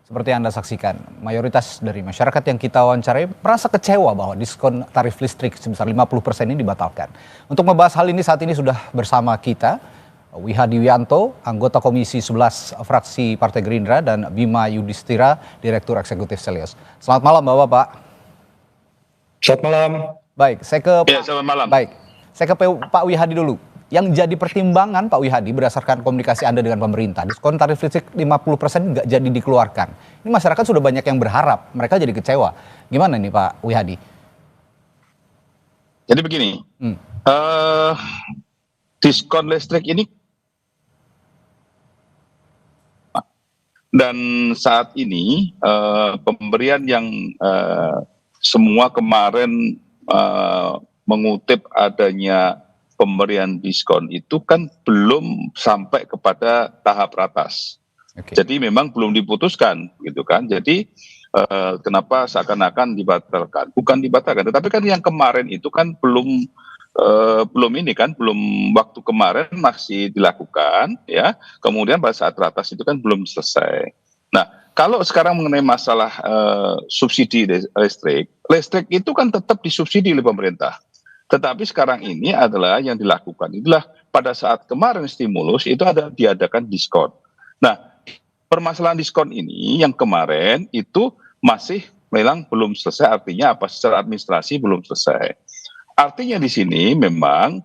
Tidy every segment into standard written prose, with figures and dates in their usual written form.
Seperti yang Anda saksikan, mayoritas dari masyarakat yang kita wawancarai merasa kecewa bahwa diskon tarif listrik sebesar 50% ini dibatalkan. Untuk membahas hal ini saat ini sudah bersama kita Wihadi Wianto, anggota Komisi 11 fraksi Partai Gerindra, dan Bima Yudhistira, Direktur Eksekutif Selyos. Selamat malam Bapak-Bapak. Selamat malam. Baik, selamat malam. Saya ke Pak Wihadi dulu. Yang jadi pertimbangan Pak Wihadi berdasarkan komunikasi Anda dengan pemerintah, diskon tarif listrik 50% nggak jadi dikeluarkan. Ini masyarakat sudah banyak yang berharap, mereka jadi kecewa. Gimana nih Pak Wihadi? Jadi begini, diskon listrik ini dan saat ini pemberian yang semua kemarin mengutip adanya pemberian diskon itu kan belum sampai kepada tahap ratas. Jadi memang belum diputuskan gitu kan. Jadi kenapa seakan-akan dibatalkan? Bukan dibatalkan, tetapi kan yang kemarin itu kan belum waktu kemarin masih dilakukan ya. Kemudian pada saat ratas itu kan belum selesai. Nah, kalau sekarang mengenai masalah subsidi listrik itu kan tetap disubsidi oleh pemerintah. Tetapi sekarang ini adalah yang dilakukan itulah pada saat kemarin stimulus itu diadakan diskon. Nah, permasalahan diskon ini yang kemarin itu masih memang belum selesai, artinya apa? Secara administrasi belum selesai. Artinya di sini memang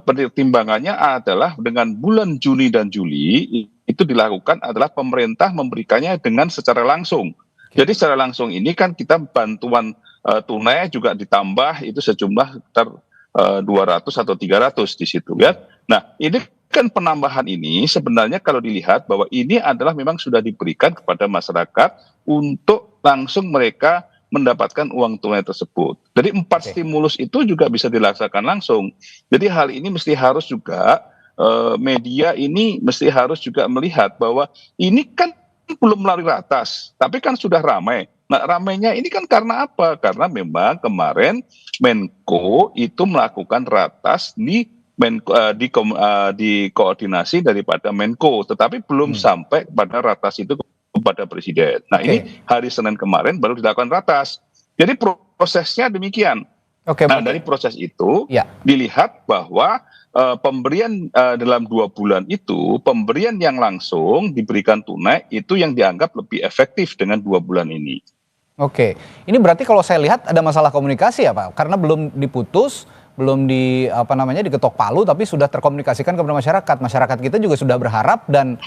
pertimbangannya adalah dengan bulan Juni dan Juli itu dilakukan adalah pemerintah memberikannya dengan secara langsung. Jadi secara langsung ini kan kita bantuan tunai juga ditambah itu sejumlah sekitar 200 atau 300 di situ ya. Nah, ini kan penambahan ini sebenarnya kalau dilihat bahwa ini adalah memang sudah diberikan kepada masyarakat untuk langsung mereka mendapatkan uang tunai tersebut. Jadi 4 stimulus itu juga bisa dilaksanakan langsung. Jadi hal ini mesti harus juga media ini mesti harus juga melihat bahwa ini kan belum melalui ratas, tapi kan sudah ramai. Nah, ramainya ini kan karena apa? Karena memang kemarin Menko itu melakukan ratas di koordinasi daripada Menko, tetapi belum sampai pada ratas itu kepada Presiden. Nah, ini hari Senin kemarin baru dilakukan ratas. Jadi prosesnya demikian. Dari proses itu dilihat bahwa pemberian dalam 2 bulan itu, pemberian yang langsung diberikan tunai itu yang dianggap lebih efektif dengan 2 bulan ini. Ini berarti kalau saya lihat ada masalah komunikasi ya Pak, karena belum diputus, belum diketok palu, tapi sudah terkomunikasikan kepada masyarakat. Masyarakat kita juga sudah berharap dan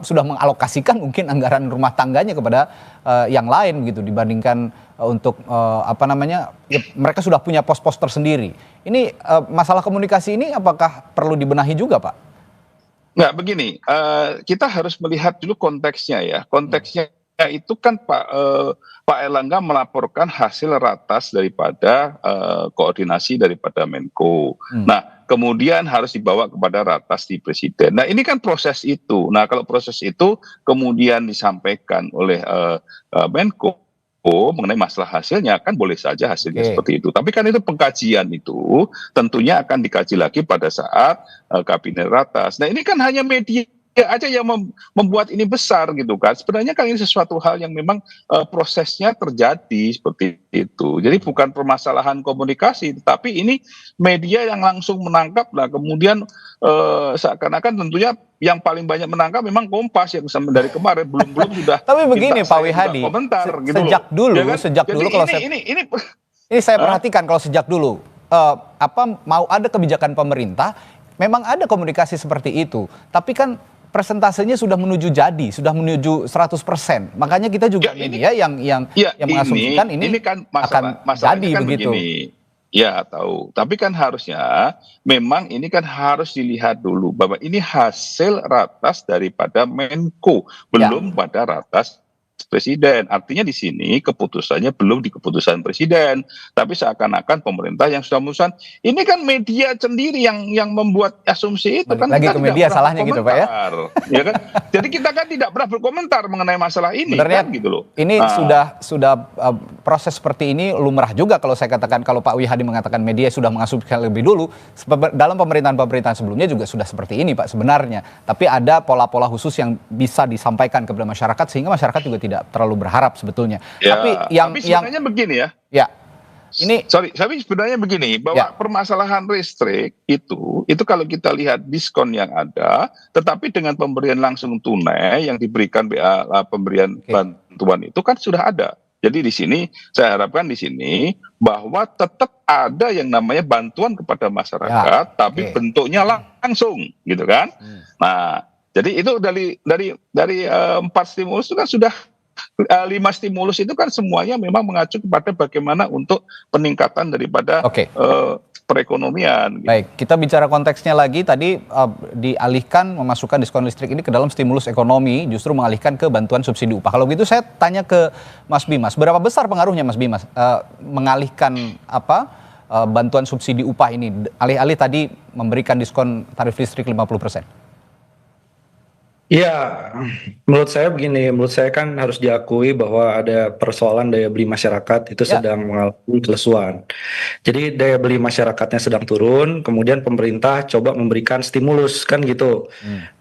sudah mengalokasikan mungkin anggaran rumah tangganya kepada yang lain gitu dibandingkan untuk mereka sudah punya pos-pos tersendiri. Ini masalah komunikasi ini apakah perlu dibenahi juga Pak? Nggak, begini, kita harus melihat dulu konteksnya ya. Konteksnya itu kan Pak Erlangga melaporkan hasil ratas daripada koordinasi daripada Menko. Nah, kemudian harus dibawa kepada ratas di Presiden. Nah, ini kan proses itu. Nah, kalau proses itu kemudian disampaikan oleh Menko mengenai masalah hasilnya, kan boleh saja hasilnya seperti itu. Tapi kan itu pengkajian itu tentunya akan dikaji lagi pada saat kabinet ratas. Nah, ini kan hanya media aja yang membuat ini besar gitu kan. Sebenarnya kan ini sesuatu hal yang memang prosesnya terjadi seperti itu. Jadi bukan permasalahan komunikasi, tetapi ini media yang langsung menangkap lah. Kemudian seakan-akan tentunya yang paling banyak menangkap memang Kompas yang dari kemarin belum sudah. Tapi begini Pak Wihadi, sejak dulu kalau ini saya perhatikan kalau sejak dulu mau ada kebijakan pemerintah, memang ada komunikasi seperti itu. Tapi kan persentasenya sudah menuju 100%. Makanya kita juga media yang mengasumsikan ini kan akan jadi kan begitu. Begini. Ya, tahu. Tapi kan harusnya memang ini kan harus dilihat dulu bahwa ini hasil ratas daripada Menko, belum pada ratas presiden. Artinya di sini keputusannya belum di keputusan presiden, tapi seakan-akan pemerintah yang sudah memutuskan. Ini kan media sendiri yang membuat asumsi itu. Balik Kan lagi kita ke tidak media pernah salahnya gitu Pak ya. berkomentar, ya kan? Jadi kita kan tidak pernah berkomentar mengenai masalah ini, Sebenarnya kan gitu loh. ini Nah, sudah proses seperti ini lumrah juga kalau saya katakan, kalau Pak Wihadi mengatakan media sudah mengasumsikan lebih dulu. Dalam pemerintahan sebelumnya juga sudah seperti ini Pak sebenarnya. Tapi ada pola-pola khusus yang bisa disampaikan kepada masyarakat sehingga masyarakat juga tidak terlalu berharap sebetulnya. ya, Tapi sebenarnya begini ya. ya ini Tapi sebenarnya begini, bahwa ya permasalahan listrik itu kalau kita lihat diskon yang ada, tetapi dengan pemberian langsung tunai yang diberikan pemberian Oke. bantuan itu kan sudah ada. Jadi di sini saya harapkan di sini bahwa tetap ada yang namanya bantuan kepada masyarakat, Ya, tapi oke. bentuknya langsung, gitu kan? Nah, jadi itu dari 4 stimulus itu kan sudah 5 stimulus itu kan semuanya memang mengacu kepada bagaimana untuk peningkatan daripada Oke. perekonomian. Gitu. Baik, kita bicara konteksnya lagi. Tadi dialihkan memasukkan diskon listrik ini ke dalam stimulus ekonomi, justru mengalihkan ke bantuan subsidi upah. Kalau gitu saya tanya ke Mas Bimas, berapa besar pengaruhnya Mas Bimas mengalihkan bantuan subsidi upah ini? Alih-alih tadi memberikan diskon tarif listrik 50%. Ya, menurut saya begini, menurut saya kan harus diakui bahwa ada persoalan daya beli masyarakat itu Ya. sedang mengalami kelesuan. Jadi daya beli masyarakatnya sedang turun, kemudian pemerintah coba memberikan stimulus, kan gitu.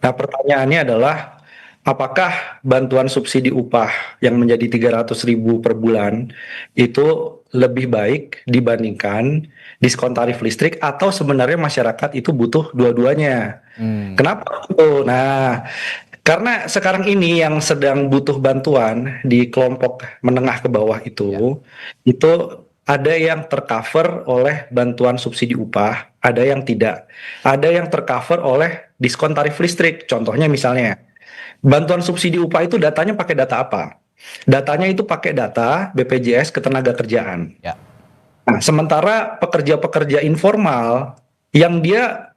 Nah, pertanyaannya adalah apakah bantuan subsidi upah yang menjadi 300.000 per bulan itu lebih baik dibandingkan diskon tarif listrik, atau sebenarnya masyarakat itu butuh dua-duanya? Kenapa itu? Nah, karena sekarang ini yang sedang butuh bantuan di kelompok menengah ke bawah itu ada yang tercover oleh bantuan subsidi upah, ada yang tidak. Ada yang tercover oleh diskon tarif listrik. Contohnya misalnya, bantuan subsidi upah itu datanya pakai data apa? Datanya itu pakai data BPJS Ketenagakerjaan. Ya. Nah, sementara pekerja-pekerja informal yang dia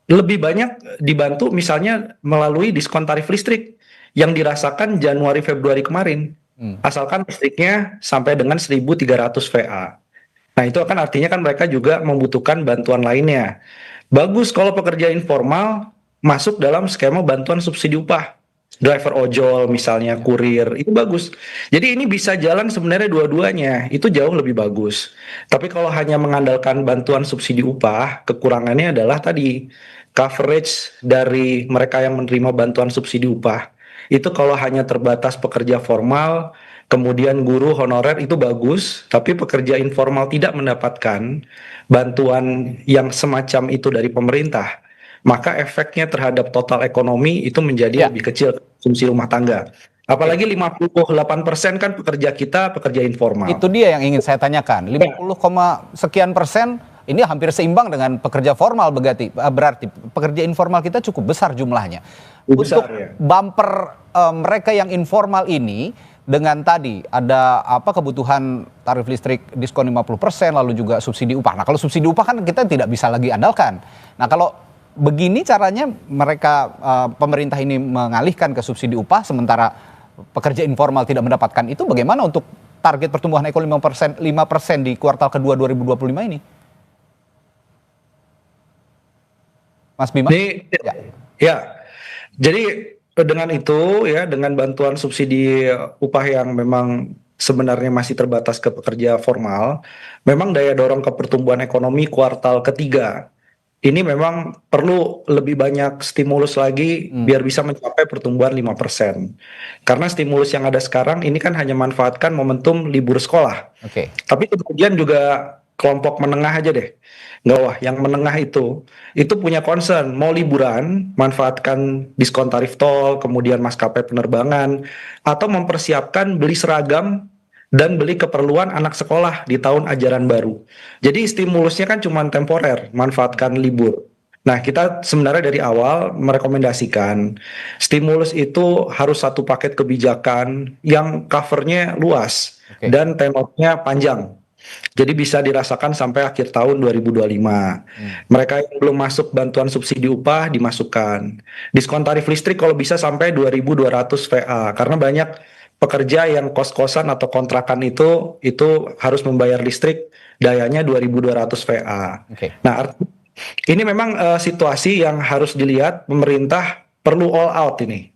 lebih banyak dibantu misalnya melalui diskon tarif listrik yang dirasakan Januari Februari kemarin. Asalkan listriknya sampai dengan 1.300 VA. Nah, itu akan artinya kan mereka juga membutuhkan bantuan lainnya. Bagus kalau pekerja informal masuk dalam skema bantuan subsidi upah. Driver ojol misalnya, kurir, itu bagus. Jadi ini bisa jalan sebenarnya dua-duanya, itu jauh lebih bagus. Tapi kalau hanya mengandalkan bantuan subsidi upah, kekurangannya adalah tadi, coverage dari mereka yang menerima bantuan subsidi upah. Itu kalau hanya terbatas pekerja formal, kemudian guru honorer itu bagus, tapi pekerja informal tidak mendapatkan bantuan yang semacam itu dari pemerintah, maka efeknya terhadap total ekonomi itu menjadi Ya. lebih kecil konsumsi rumah tangga. Apalagi 58% kan pekerja kita pekerja informal. Itu dia yang ingin saya tanyakan. 50, sekian persen ini hampir seimbang dengan pekerja formal, berarti pekerja informal kita cukup besar jumlahnya. Besar, Untuk ya. bumper mereka yang informal ini, dengan tadi ada kebutuhan tarif listrik diskon 50%, lalu juga subsidi upah. Nah, kalau subsidi upah kan kita tidak bisa lagi andalkan. Nah, kalau begini caranya mereka pemerintah ini mengalihkan ke subsidi upah sementara pekerja informal tidak mendapatkan, itu bagaimana untuk target pertumbuhan ekonomi 5% di kuartal kedua 2025 ini? Mas Bima? Ya. Jadi dengan itu ya, dengan bantuan subsidi upah yang memang sebenarnya masih terbatas ke pekerja formal, memang daya dorong ke pertumbuhan ekonomi kuartal ketiga ini memang perlu lebih banyak stimulus lagi biar bisa mencapai pertumbuhan 5%. Karena stimulus yang ada sekarang ini kan hanya manfaatkan momentum libur sekolah. Oke. Tapi kemudian juga kelompok menengah aja deh. Nggak, wah, yang menengah itu punya concern, mau liburan, manfaatkan diskon tarif tol, kemudian maskapai penerbangan, atau mempersiapkan beli seragam dan beli keperluan anak sekolah di tahun ajaran baru. Jadi stimulusnya kan cuma temporer, manfaatkan libur. Nah, kita sebenarnya dari awal merekomendasikan stimulus itu harus satu paket kebijakan yang covernya luas dan tenornya panjang. Jadi bisa dirasakan sampai akhir tahun 2025. Mereka yang belum masuk bantuan subsidi upah dimasukkan. Diskon tarif listrik kalau bisa sampai 2.200 VA, karena banyak pekerja yang kos-kosan atau kontrakan itu harus membayar listrik dayanya 2.200 VA. Oke. Nah, ini memang situasi yang harus dilihat, pemerintah perlu all out ini.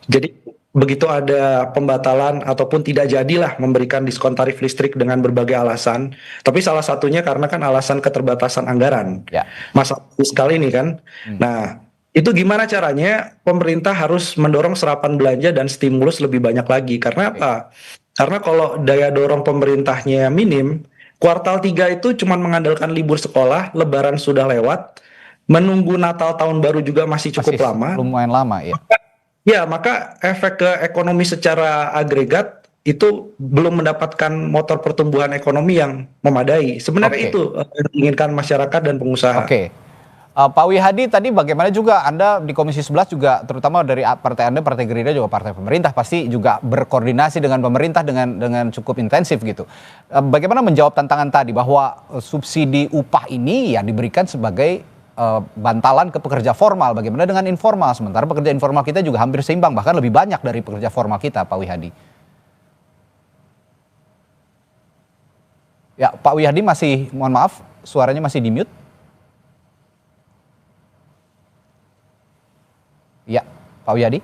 Jadi begitu ada pembatalan ataupun tidak jadilah memberikan diskon tarif listrik dengan berbagai alasan, tapi salah satunya karena kan alasan keterbatasan anggaran, Ya. masalah fiskal ini kan. Nah, itu gimana caranya pemerintah harus mendorong serapan belanja dan stimulus lebih banyak lagi. Karena apa? Karena kalau daya dorong pemerintahnya minim, kuartal 3 itu cuma mengandalkan libur sekolah, lebaran sudah lewat, menunggu Natal tahun baru juga masih cukup lama. Lumayan lama ya. Ya, maka efek ke ekonomi secara agregat itu belum mendapatkan motor pertumbuhan ekonomi yang memadai. Sebenarnya itu yang diinginkan masyarakat dan pengusaha. Oke. Pak Wihadi tadi bagaimana juga Anda di Komisi 11 juga terutama dari partai Anda, Partai Gerindra juga partai pemerintah pasti juga berkoordinasi dengan pemerintah dengan cukup intensif gitu. Bagaimana menjawab tantangan tadi bahwa subsidi upah ini ya diberikan sebagai bantalan ke pekerja formal, bagaimana dengan informal, sementara pekerja informal kita juga hampir seimbang bahkan lebih banyak dari pekerja formal kita, Pak Wihadi. Ya, Pak Wihadi masih, mohon maaf, suaranya masih di mute. Ya, Pak Wihadi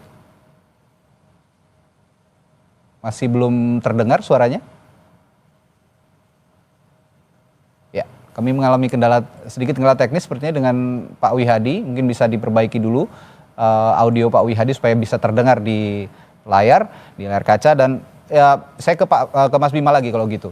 masih belum terdengar suaranya. Ya, kami mengalami sedikit kendala teknis sepertinya dengan Pak Wihadi. Mungkin bisa diperbaiki dulu audio Pak Wihadi supaya bisa terdengar di layar kaca. Dan ya, saya ke Mas Bima lagi kalau gitu.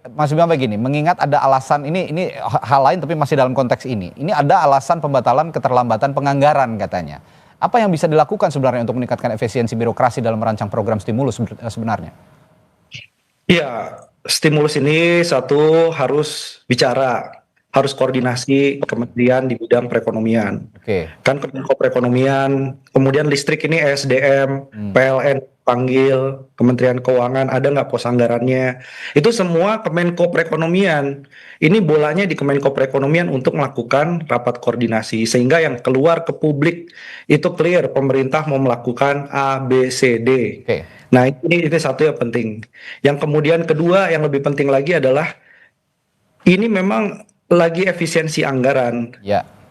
Mas Bima begini, mengingat ada alasan ini hal lain tapi masih dalam konteks ini. Ini ada alasan pembatalan keterlambatan penganggaran katanya. Apa yang bisa dilakukan sebenarnya untuk meningkatkan efisiensi birokrasi dalam merancang program stimulus sebenarnya? Ya, stimulus ini satu harus bicara, harus koordinasi kementerian di bidang perekonomian. Kan Kemenko Perekonomian, kemudian listrik ini ESDM, PLN panggil, Kementerian Keuangan ada nggak pos anggarannya, itu semua Kemenko Perekonomian. Ini bolanya di Kemenko Perekonomian untuk melakukan rapat koordinasi sehingga yang keluar ke publik itu clear, pemerintah mau melakukan A, B, C, D. Nah, ini satu yang penting. Yang kemudian kedua yang lebih penting lagi adalah ini memang lagi efisiensi anggaran.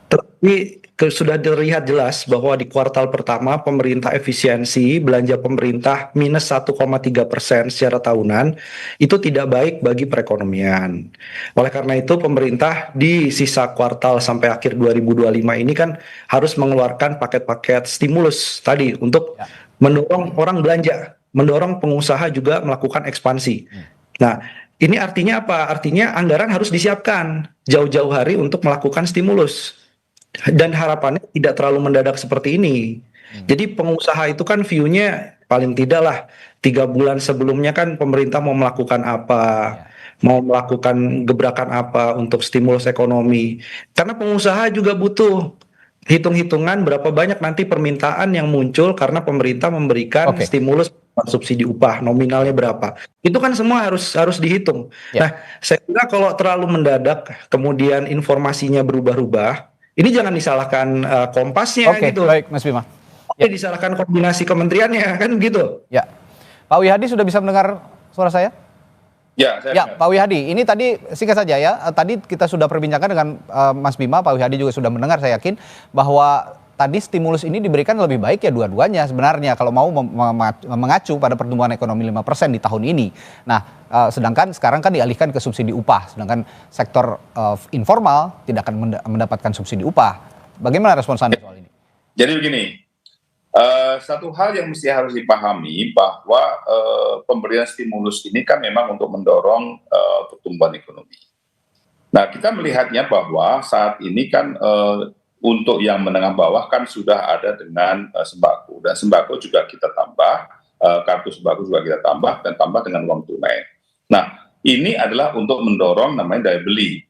Tapi sudah terlihat jelas bahwa di kuartal pertama pemerintah efisiensi belanja pemerintah minus 1,3% secara tahunan, itu tidak baik bagi perekonomian. Oleh karena itu pemerintah di sisa kuartal sampai akhir 2025 ini kan harus mengeluarkan paket-paket stimulus tadi untuk mendorong orang belanja, mendorong pengusaha juga melakukan ekspansi. Nah, ini artinya apa? Artinya anggaran harus disiapkan jauh-jauh hari untuk melakukan stimulus. Dan harapannya tidak terlalu mendadak seperti ini. Jadi pengusaha itu kan view-nya paling tidak lah 3 bulan sebelumnya kan pemerintah mau melakukan apa, mau melakukan gebrakan apa untuk stimulus ekonomi. Karena pengusaha juga butuh hitung-hitungan berapa banyak nanti permintaan yang muncul karena pemerintah memberikan stimulus subsidi upah, nominalnya berapa. Itu kan semua harus dihitung. Nah, saya kira kalau terlalu mendadak kemudian informasinya berubah-ubah, ini jangan disalahkan Kompasnya gitu. Baik, Mas Bima. Disalahkan koordinasi kementeriannya kan gitu. Ya, Pak Wihadi sudah bisa mendengar suara saya? Ya, Pak Wihadi, ini tadi singkat saja ya. Tadi kita sudah perbincangkan dengan Mas Bima, Pak Wihadi juga sudah mendengar saya yakin bahwa tadi stimulus ini diberikan lebih baik ya dua-duanya sebenarnya kalau mau mengacu pada pertumbuhan ekonomi 5% di tahun ini. Nah, sedangkan sekarang kan dialihkan ke subsidi upah, sedangkan sektor informal tidak akan mendapatkan subsidi upah. Bagaimana respons Anda soal ini? Jadi begini, satu hal yang mesti harus dipahami bahwa pemberian stimulus ini kan memang untuk mendorong pertumbuhan ekonomi. Nah, kita melihatnya bahwa saat ini kan untuk yang menengah bawah kan sudah ada dengan sembako, dan sembako juga kita tambah, kartu sembako juga kita tambah, dan tambah dengan uang tunai. Nah, ini adalah untuk mendorong namanya daya beli.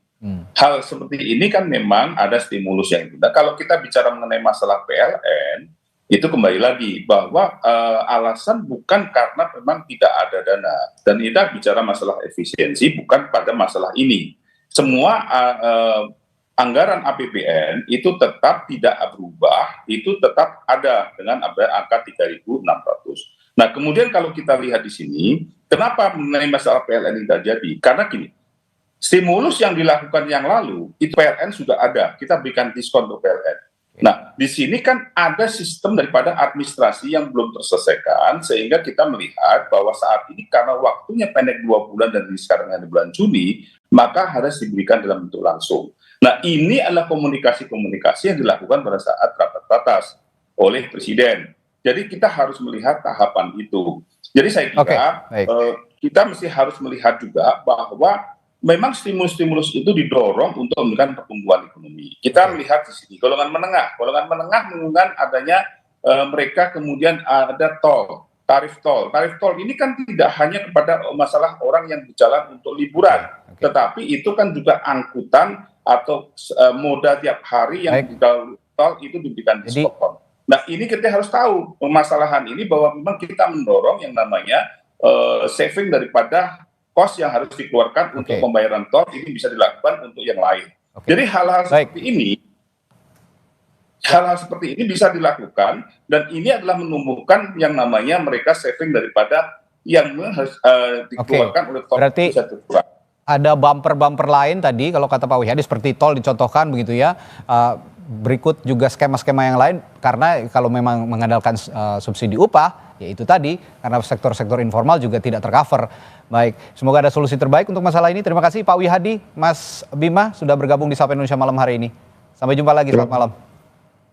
Hal seperti ini kan memang ada stimulus yang itu. Nah, kalau kita bicara mengenai masalah PLN, itu kembali lagi bahwa alasan bukan karena memang tidak ada dana, dan kita bicara masalah efisiensi bukan pada masalah ini. Semua anggaran APBN itu tetap tidak berubah, itu tetap ada dengan angka 3.600. Nah, kemudian kalau kita lihat di sini, kenapa mengenai masalah PLN ini tidak jadi? Karena gini, stimulus yang dilakukan yang lalu, itu PLN sudah ada, kita berikan diskon untuk PLN. Nah, di sini kan ada sistem daripada administrasi yang belum terselesaikan, sehingga kita melihat bahwa saat ini karena waktunya pendek 2 bulan dan sekarang di bulan Juni, maka harus diberikan dalam bentuk langsung. Nah, ini adalah komunikasi-komunikasi yang dilakukan pada saat rapat terbatas oleh Presiden. Jadi kita harus melihat tahapan itu. Jadi saya kira kita mesti harus melihat juga bahwa memang stimulus-stimulus itu didorong untuk memberikan pertumbuhan ekonomi. Kita melihat di sini golongan menengah menginginkan adanya mereka kemudian ada tol, tarif tol. Tarif tol ini kan tidak hanya kepada masalah orang yang berjalan untuk liburan, tetapi itu kan juga angkutan atau moda tiap hari yang di tol itu diberikan diskon. Nah, ini kita harus tahu permasalahan ini bahwa memang kita mendorong yang namanya saving daripada kos yang harus dikeluarkan untuk pembayaran tol ini bisa dilakukan untuk yang lain. Jadi hal-hal seperti ini bisa dilakukan dan ini adalah menumbuhkan yang namanya mereka saving daripada yang harus dikeluarkan oleh tol. Berarti bisa terkurang. Ada bumper-bumper lain tadi kalau kata Pak Wihadi seperti tol dicontohkan begitu ya. Berikut juga skema-skema yang lain karena kalau memang mengandalkan subsidi upah ya itu tadi karena sektor-sektor informal juga tidak tercover. Baik, semoga ada solusi terbaik untuk masalah ini. Terima kasih Pak Wihadi, Mas Bima sudah bergabung di Sapa Indonesia malam hari ini. Sampai jumpa lagi, selamat malam.